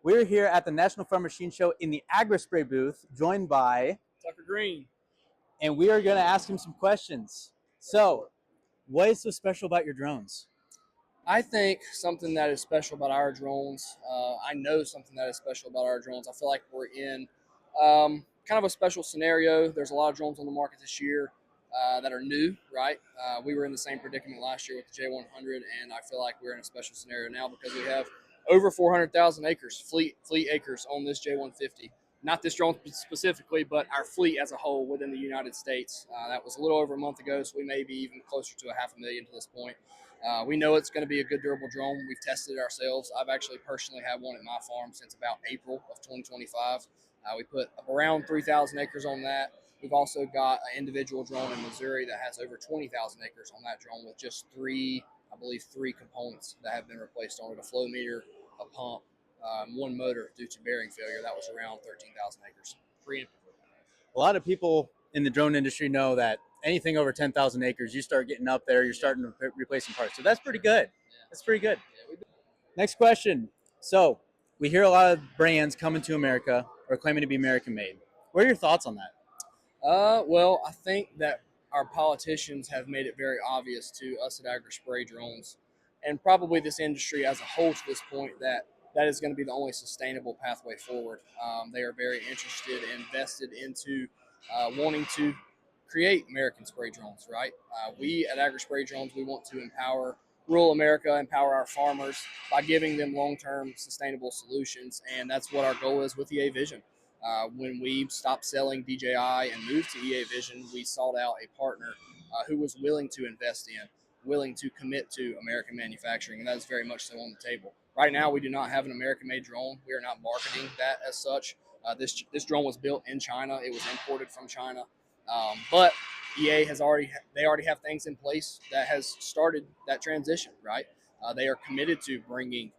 We're here at the National Farm Machine Show in the Agri Spray booth, joined by Tucker Green. and we are going to ask him some questions. So, what is so special about your drones? I think something that is special about our drones, I know something that is special about our drones. I feel like we're in kind of a special scenario. There's a lot of drones on the market this year that are new, right? We were in the same predicament last year with the J100, and I feel like we're in a special scenario now because we have over 400,000 acres, fleet acres on this J150. Not this drone specifically, but our fleet as a whole within the United States. That was a little over a month ago, so we may be even closer to 500,000 to this point. We know it's going to be a good durable drone. We've tested it ourselves. I've actually personally had one at my farm since about April of 2025. We put around 3,000 acres on that. We've also got an individual drone in Missouri that has over 20,000 acres on that drone with just three components that have been replaced on it: a flow meter, a pump, one motor due to bearing failure. That was around 13,000 acres. Preemptively. A lot of people in the drone industry know that anything over 10,000 acres, you start getting up there, you're starting to replace some parts. So that's pretty good. That's pretty good. Next question. So, we hear a lot of brands coming to America or claiming to be American made. What are your thoughts on that? Well, I think that our politicians have made it very obvious to us at Agri Spray Drones, and probably this industry as a whole to this point, that is going to be the only sustainable pathway forward. They are very interested and invested into wanting to create American spray drones, right? We at Agri Spray Drones, we want to empower rural America, empower our farmers by giving them long-term sustainable solutions, and that's what our goal is with EA Vision. When we stopped selling DJI and moved to EA Vision, we sought out a partner who was willing to invest in, willing to commit to American manufacturing, and that is very much so on the table. Right now, we do not have an American-made drone. We are not marketing that as such. This drone was built in China. It was imported from China, but EA already have things in place that has started that transition. Right, they are committed to bringing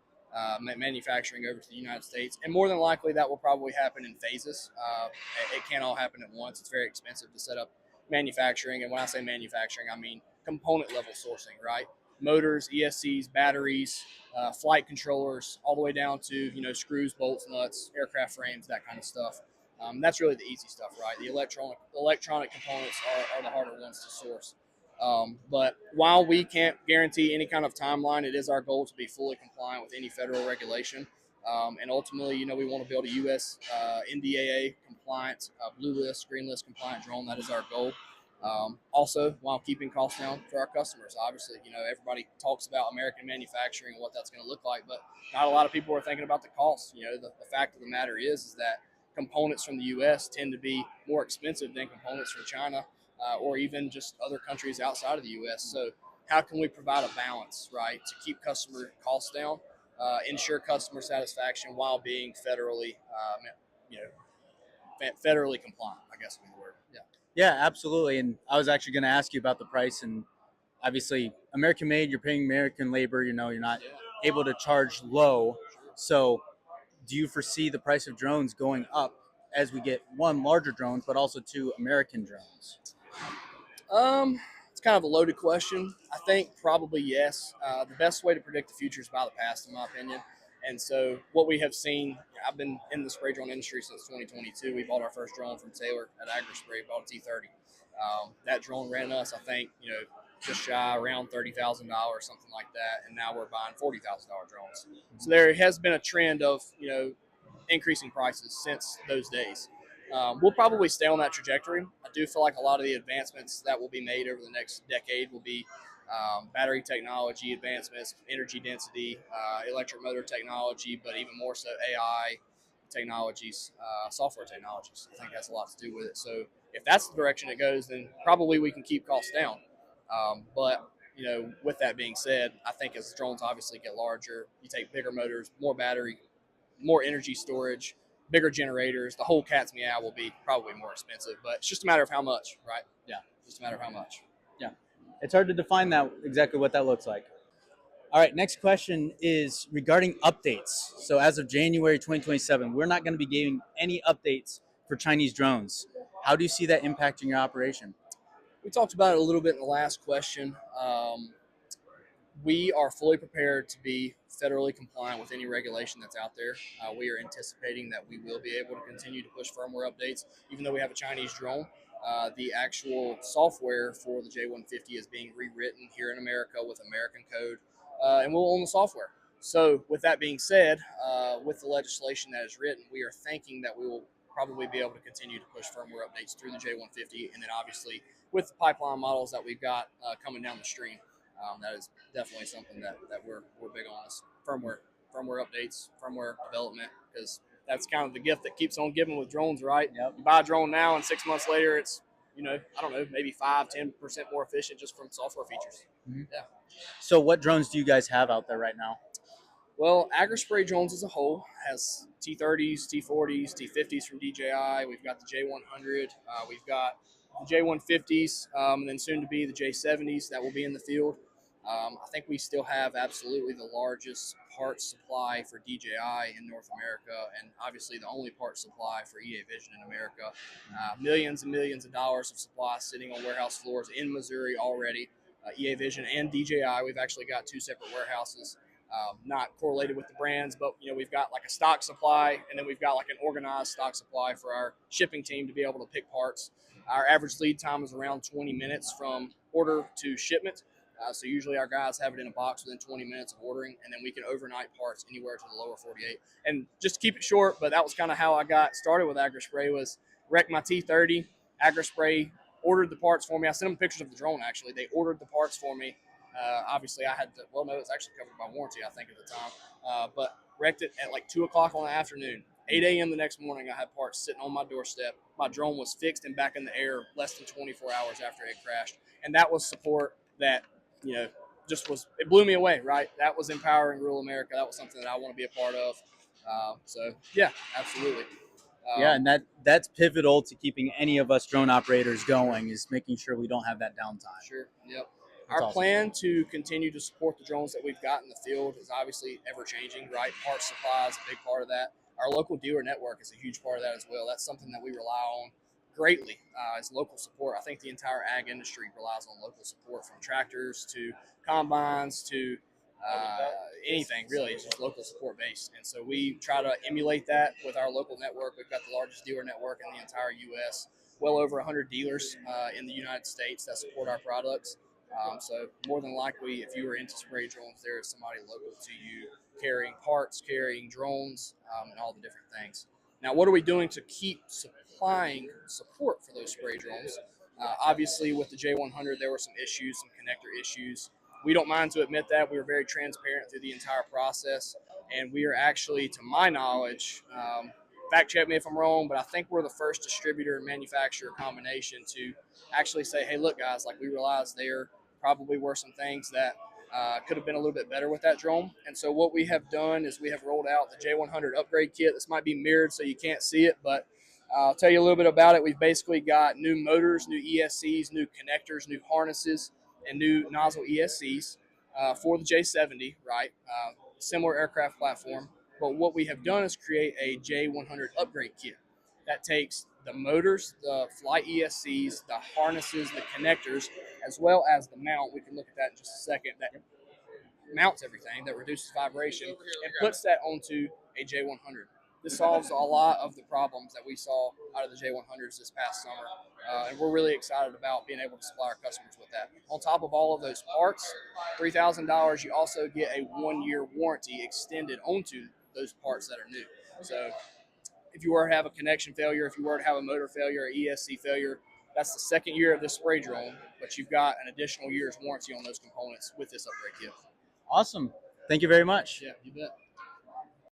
manufacturing over to the United States, and more than likely that will probably happen in phases. It can't all happen at once. It's very expensive to set up manufacturing, and when I say manufacturing, I mean component level sourcing, right? Motors, ESCs, batteries, flight controllers, all the way down to screws, bolts, nuts, aircraft frames, that kind of stuff. That's really the easy stuff, right? The electronic components are the harder ones to source. But while we can't guarantee any kind of timeline, it is our goal to be fully compliant with any federal regulation. And ultimately, we want to build a U.S. NDAA compliant, blue list, green list compliant drone. That is our goal. Also, while keeping costs down for our customers. Obviously, everybody talks about American manufacturing and what that's going to look like, but not a lot of people are thinking about the cost. The fact of the matter is that components from the U.S. tend to be more expensive than components from China. Or even just other countries outside of the U.S. So how can we provide a balance, right, to keep customer costs down, ensure customer satisfaction while being federally compliant, I guess would be the word. Yeah. Yeah, absolutely. And I was actually going to ask you about the price. And obviously, American made, you're paying American labor. You're not able to charge low. So, do you foresee the price of drones going up as we get one, larger drones, but also two, American drones? It's kind of a loaded question. I think probably yes. The best way to predict the future is by the past, in my opinion. And so what we have seen, I've been in the spray drone industry since 2022. We bought our first drone from Taylor at Agri Spray, bought a T30. That drone ran us, I think, just shy around $30,000, something like that. And now we're buying $40,000 drones. So there has been a trend of, increasing prices since those days. We'll probably stay on that trajectory. I do feel like a lot of the advancements that will be made over the next decade will be battery technology advancements, energy density, electric motor technology, but even more so AI technologies, software technologies. I think has a lot to do with it. So if that's the direction it goes, then probably we can keep costs down. But with that being said, I think as drones obviously get larger, you take bigger motors, more battery, more energy storage, bigger generators, the whole cat's meow will be probably more expensive, but it's just a matter of how much, right? Yeah. Just a matter of how much. Yeah. It's hard to define that exactly what that looks like. All right, next question is regarding updates. So as of January 2027, we're not going to be giving any updates for Chinese drones. How do you see that impacting your operation? We talked about it a little bit in the last question. we are fully prepared to be federally compliant with any regulation that's out there. We are anticipating that we will be able to continue to push firmware updates, even though we have a Chinese drone. The actual software for the J150 is being rewritten here in America with American code, and we'll own the software. So, with that being said, with the legislation that is written, we are thinking that we will probably be able to continue to push firmware updates through the J150, and then obviously with the pipeline models that we've got coming down the stream. That is definitely something that we're big on is firmware updates, firmware development, because that's kind of the gift that keeps on giving with drones, right? Yep. You buy a drone now, and 6 months later, it's I don't know, maybe 5-10% more efficient just from software features. Mm-hmm. Yeah. So what drones do you guys have out there right now? Well, Agri Spray Drones as a whole has T30s, T40s, T50s from DJI. We've got the J100. We've got the J150s, and then soon to be the J70s that will be in the field. I think we still have absolutely the largest parts supply for DJI in North America, and obviously the only parts supply for EA Vision in America. Millions and millions of dollars of supply sitting on warehouse floors in Missouri already. EA Vision and DJI, we've actually got two separate warehouses. Not correlated with the brands, but we've got like a stock supply, and then we've got like an organized stock supply for our shipping team to be able to pick parts. Our average lead time is around 20 minutes from order to shipment. So usually our guys have it in a box within 20 minutes of ordering, and then we can overnight parts anywhere to the lower 48. And just to keep it short, but that was kind of how I got started with Agri Spray, was wrecked my T30. Agri Spray ordered the parts for me. I sent them pictures of the drone, actually. They ordered the parts for me. Obviously, I had to, well, no, it's actually covered by warranty, I think, at the time. But wrecked it at like 2 o'clock on the afternoon. 8 a.m. the next morning, I had parts sitting on my doorstep. My drone was fixed and back in the air less than 24 hours after it crashed. And that was support that, just was, it blew me away, right? That was empowering rural America. That was something that I want to be a part of. So, yeah, absolutely. Yeah, and that's pivotal to keeping any of us drone operators going, is making sure we don't have that downtime. Sure, yep. That's Our awesome. plan to continue to support the drones that we've got in the field is obviously ever changing, right? Parts supply is a big part of that. Our local dealer network is a huge part of that as well. That's something that we rely on greatly as local support. I think the entire ag industry relies on local support, from tractors to combines to anything really. It's just local support based, and so we try to emulate that with our local network. We've got the largest dealer network in the entire U.S. Well over 100 dealers in the United States that support our products. So more than likely, if you were into spray drones, there is somebody local to you carrying parts, carrying drones, and all the different things. Now, what are we doing to keep supplying support for those spray drones? Obviously, with the J100, there were some issues, some connector issues. We don't mind to admit that. We were very transparent through the entire process, and we are actually, to my knowledge, fact check me if I'm wrong, but I think we're the first distributor and manufacturer combination to actually say, hey, look, guys, like, we realize there probably were some things that could have been a little bit better with that drone. And so what we have done is we have rolled out the J100 upgrade kit. This might be mirrored so you can't see it, but I'll tell you a little bit about it. We've basically got new motors, new ESCs, new connectors, new harnesses, and new nozzle ESCs for the J70, right? Similar aircraft platform. But what we have done is create a J100 upgrade kit that takes the motors, the flight ESCs, the harnesses, the connectors, as well as the mount. We can look at that in just a second. That mounts everything, that reduces vibration, and puts that onto a J100. This solves a lot of the problems that we saw out of the J100s this past summer, and we're really excited about being able to supply our customers with that. On top of all of those parts, $3,000, you also get a 1-year warranty extended onto those parts that are new. So if you were to have a connection failure, if you were to have a motor failure, or ESC failure, that's the second year of this spray drone, but you've got an additional year's warranty on those components with this upgrade kit. Awesome. Thank you very much. Yeah, you bet.